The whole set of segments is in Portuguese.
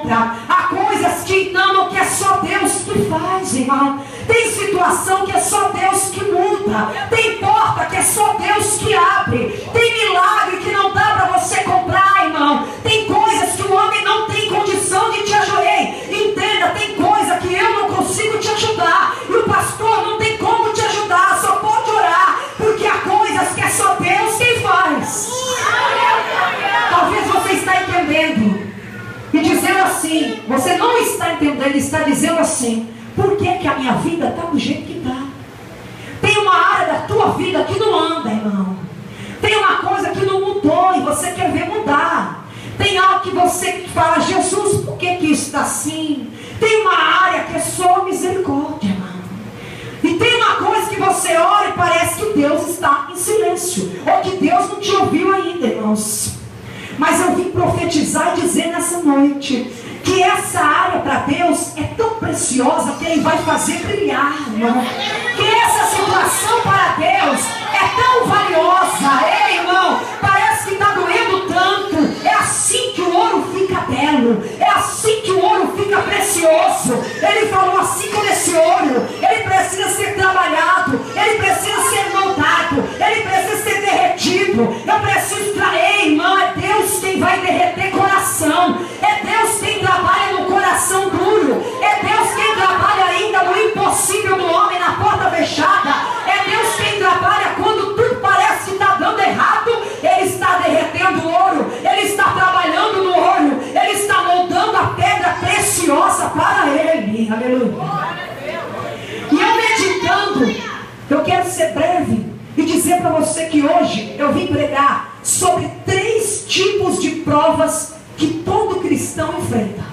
compra. Há coisas que não, que é só Deus que faz, irmão. Tem situação que é só Deus que muda. Tem porta que é só Deus que abre. Tem milagre que não dá para você comprar, irmão. Tem coisas que o homem não tem condição de te ajudar. Entenda, tem coisa que eu não consigo te ajudar. E o pastor não tem como te ajudar. Só pode orar. Porque há coisas que é só Deus quem faz. Talvez você está entendendo. E dizendo assim, você não está entendendo, está dizendo assim: por que que a minha vida está do jeito que está? Tem uma área da tua vida que não anda, irmão. Tem uma coisa que não mudou e você quer ver mudar. Tem algo que você fala: Jesus, por que que isso está assim? Tem uma área que é só misericórdia, irmão. E tem uma coisa que você ora e parece que Deus está em silêncio, ou que Deus não te ouviu ainda, irmãos. Mas eu vim profetizar e dizer nessa noite que essa área para Deus é tão preciosa que Ele vai fazer brilhar, irmão. Que essa situação para Deus é tão valiosa. Ei, irmão, parece que está doendo tanto. É assim que o ouro fica belo. É assim que o ouro fica precioso. Ele falou assim com esse ouro: ele precisa ser trabalhado, ele precisa ser moldado, ele precisa ser derretido. Eu preciso trazer, irmão. É Deus quem vai derreter coração. É Deus quem trabalha no coração duro. É Deus quem trabalha ainda no impossível do homem, na porta fechada. É Deus quem trabalha quando tudo parece que está dando errado. Ele está derretendo o ouro. Ele está trabalhando no ouro. Ele está moldando a pedra preciosa para Ele. Aleluia. E eu meditando, eu quero ser breve e dizer para você que hoje eu vim pregar sobre 3 tipos de provas que todo cristão enfrenta.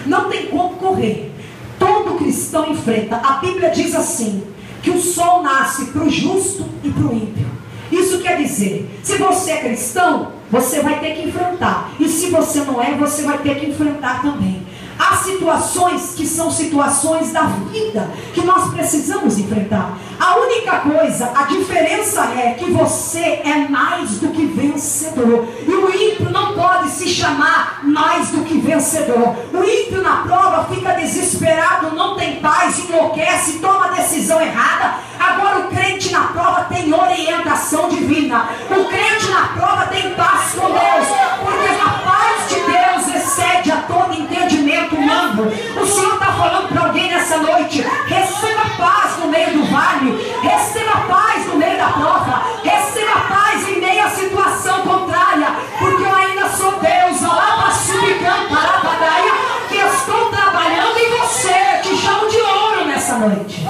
Não tem como correr. Todo cristão enfrenta. A Bíblia diz assim, que o sol nasce para o justo e para o ímpio. Isso quer dizer, se você é cristão, você vai ter que enfrentar. E se você não é, você vai ter que enfrentar também. Há situações que são situações da vida que nós precisamos enfrentar. A única coisa, a diferença é que você é mais do que vencedor. E o ímpio não pode se chamar mais do que vencedor. O ímpio na prova fica desesperado, não tem paz, enlouquece, toma a decisão errada. Agora o crente na prova tem orientação divina. O crente na prova tem paz com Deus. Porque a paz de Deus excede a todo entendimento humano. O Senhor está falando para alguém nessa noite: receba paz no meio do vale, receba paz no meio da prova, receba paz em meio à situação contrária, porque eu ainda sou Deus, que estou trabalhando em você. Te chamo de ouro nessa noite.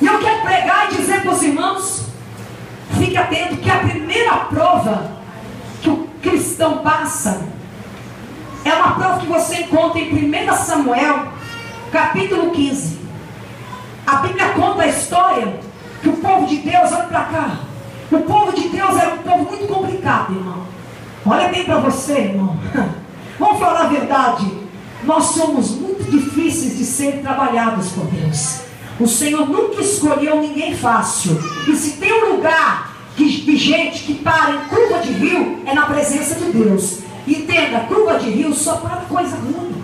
E eu quero pregar e dizer para os irmãos: fique atento que a primeira prova que o cristão passa é uma prova que você encontra em 1 Samuel, capítulo 15. A Bíblia conta a história que o povo de Deus, olha para cá, o povo de Deus era um povo muito complicado, irmão. Olha bem para você, irmão. Vamos falar a verdade. Nós somos muito difíceis de ser trabalhados por Deus. O Senhor nunca escolheu ninguém fácil. E se tem um lugar de gente que para em curva de rio, é na presença de Deus. Entenda, curva de rio só para coisa ruim.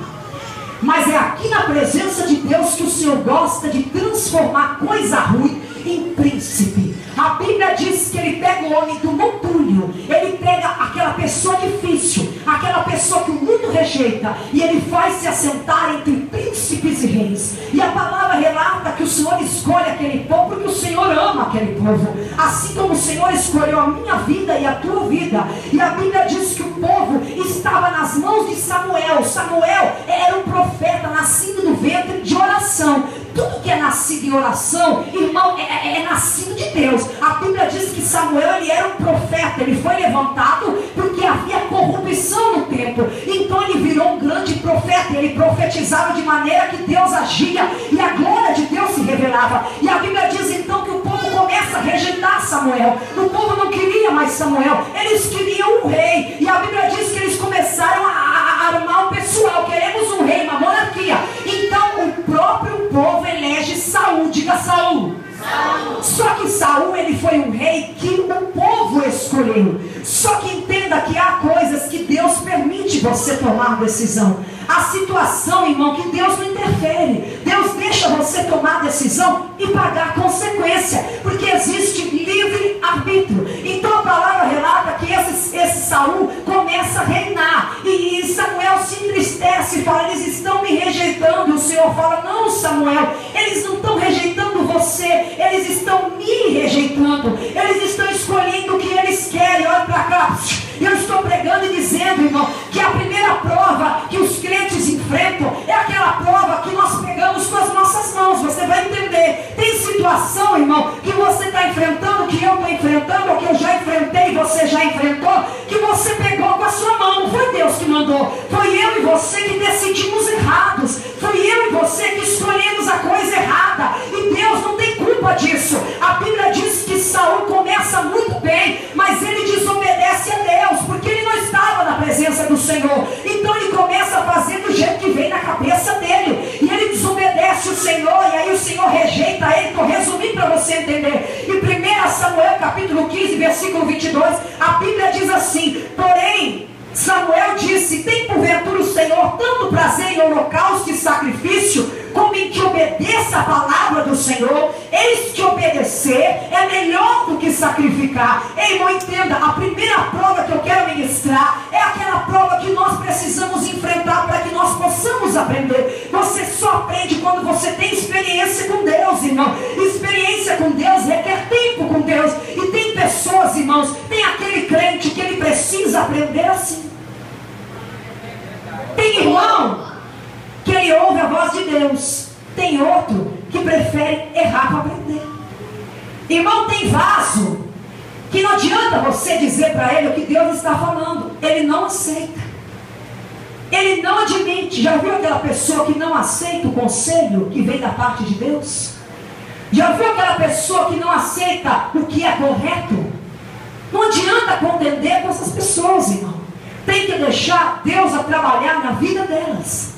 Mas é aqui na presença de Deus que o Senhor gosta de transformar coisa ruim em príncipe. A Bíblia diz que Ele pega o homem do montulho, Ele pega aquela pessoa difícil, aquela pessoa que o mundo rejeita, e Ele faz se assentar entre príncipes e reis. E a palavra relata que o Senhor escolhe aquele povo porque o Senhor ama aquele povo, assim como o Senhor escolheu a minha vida e a tua vida. E a Bíblia diz que o povo estava nas mãos de Samuel. Samuel era um profeta nascido do ventre de oração. Tudo que é nascido em oração, irmão, é nascido de Deus. A Bíblia diz que Samuel, ele era um profeta. Ele foi levantado porque havia corrupção no templo. Então ele virou um grande profeta. Ele profetizava de maneira que Deus agia e a glória de Deus se revelava. E a Bíblia diz então que o povo começa a rejeitar Samuel. O povo não queria mais Samuel, eles queriam um rei. E a Bíblia diz que eles começaram a armar um pessoal: queremos um rei, uma monarquia. Então o próprio povo elege Saul. Diga Saul. Só que Saul, ele foi um rei que o povo escolheu. Só que entenda entenda que há coisas que Deus permite você tomar decisão. A situação, irmão, que Deus não interfere. Deus deixa você tomar decisão e pagar a consequência, porque existe livre arbítrio. Então a palavra relata que esse Saul começa a reinar, e Samuel se entristece e fala: eles estão me rejeitando. E o Senhor fala: não, Samuel, eles não estão rejeitando você, eles estão me rejeitando, eles estão escolhendo o que eles querem. Olha para cá, eu estou pregando e dizendo, irmão, que a primeira prova que os crentes enfrentam é aquela prova que nós pegamos com as nossas mãos. Você vai entender. Tem situação, irmão, que você está enfrentando, que eu estou enfrentando, ou que eu já enfrentei e você já enfrentou, que você pegou com a sua mão. Não foi Deus que mandou, foi eu e você que decidimos errados, foi eu e você que escolhemos a coisa errada, e Deus não tem culpa disso. A Bíblia diz que Saul começa muito bem, mas ele desobedece a Deus, porque ele não estava na presença do Senhor. Então ele começa a fazer do jeito que vem na cabeça dele, e ele desobedece o Senhor, e aí o Senhor rejeita ele. Estou resumindo para você entender. Em 1 Samuel capítulo 15, versículo 22, a Bíblia diz assim: porém Samuel disse: tem porventura o Senhor tanto prazer em holocausto e sacrifício, como em que obedeça a palavra do Senhor? Eis que obedecer é melhor do que sacrificar. Ei, irmão, entenda, a primeira prova que eu quero ministrar é aquela prova que nós precisamos enfrentar para que nós possamos aprender. Você só aprende quando você tem experiência com Deus, irmão. Experiência com Deus requer tempo com Deus. E tem pessoas, irmãos, tem aquele crente que ele precisa aprender assim. Tem irmão que ele ouve a voz de Deus, tem outro que prefere errar para aprender. Irmão, tem vaso que não adianta você dizer para ele o que Deus está falando, ele não aceita, ele não admite. Já viu aquela pessoa que não aceita o conselho que vem da parte de Deus? Já viu aquela pessoa que não aceita o que é correto? Não adianta contender com essas pessoas, irmão. Tem que deixar Deus a trabalhar na vida delas.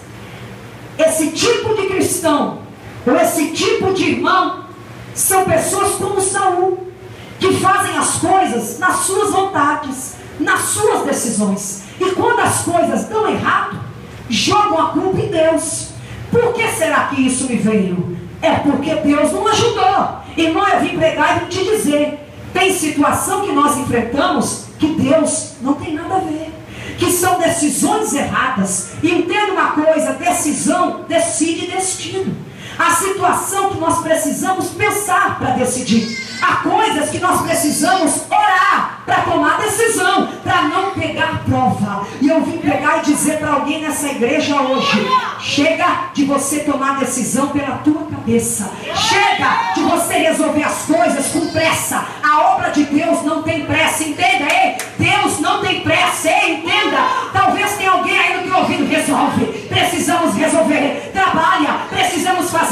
Esse tipo de cristão, ou esse tipo de irmão, são pessoas como Saul, que fazem as coisas nas suas vontades, nas suas decisões. E quando as coisas dão errado, jogam a culpa em Deus. Por que será que isso me veio? É porque Deus não ajudou. Irmão, eu vim pregar e vim te dizer: tem situação que nós enfrentamos que Deus não tem nada a ver, que são decisões erradas. E entenda uma coisa: decisão decide destino. Há situação que nós precisamos pensar para decidir. Há coisas que nós precisamos orar para tomar decisão, para não pegar prova. E eu vim pegar e dizer para alguém nessa igreja hoje: chega de você tomar decisão pela tua cabeça. Chega de você resolver as coisas com pressa. A obra de Deus não tem pressa, entenda, ei? Deus não tem pressa, ei? Entenda. Talvez tenha alguém aí no teu ouvido: resolve, precisamos resolver, trabalha, precisamos fazer.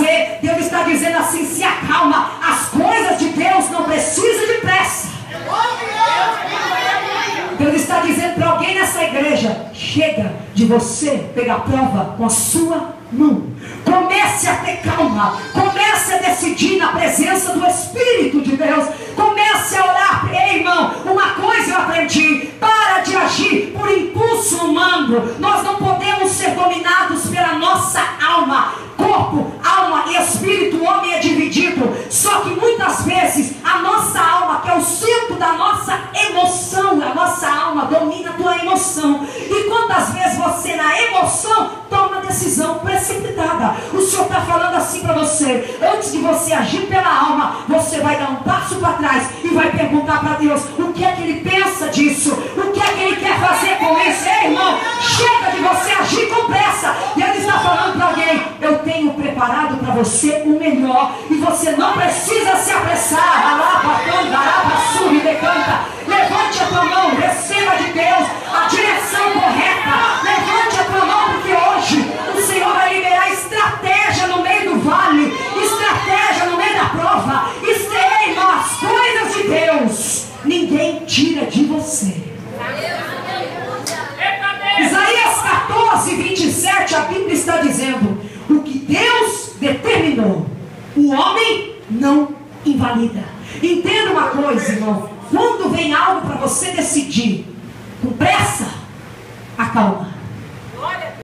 Deus está dizendo assim: se acalma, as coisas de Deus não precisam de pressa. Deus está dizendo para alguém nessa igreja: chega de você pegar prova com a sua mão. Comece a ter calma, comece a decidir na presença do Espírito de Deus, comece a orar. Ei, irmão, uma coisa eu aprendi: para de agir por impulso humano. Nós não podemos ser dominados pela nossa alma. Corpo, alma e espírito, o homem é dividido. Só que muitas vezes a nossa alma, que é o centro da nossa emoção, a nossa alma domina a tua emoção. E quantas vezes você na emoção toma decisão precipitada? O Senhor está falando assim para você: antes de você agir pela alma, você vai dar um passo para trás e vai perguntar para Deus o que é que Ele pensa disso, o que é que Ele quer fazer com isso. Ei, irmão, chega de você agir com pressa. E Ele está falando para alguém: eu tenho preparado para você o melhor, e você não precisa se apressar. Levante a tua mão, receba de Deus a direção correta. Levante a tua mão, porque hoje o Senhor vai liberar estratégia no meio do vale, estratégia no meio da prova. Irmão, as coisas de Deus ninguém tira de você. Isaías 14, 27, a Bíblia está dizendo: o que Deus determinou, o homem não invalida. Entenda uma coisa, irmão: quando vem algo para você decidir, com pressa, acalma.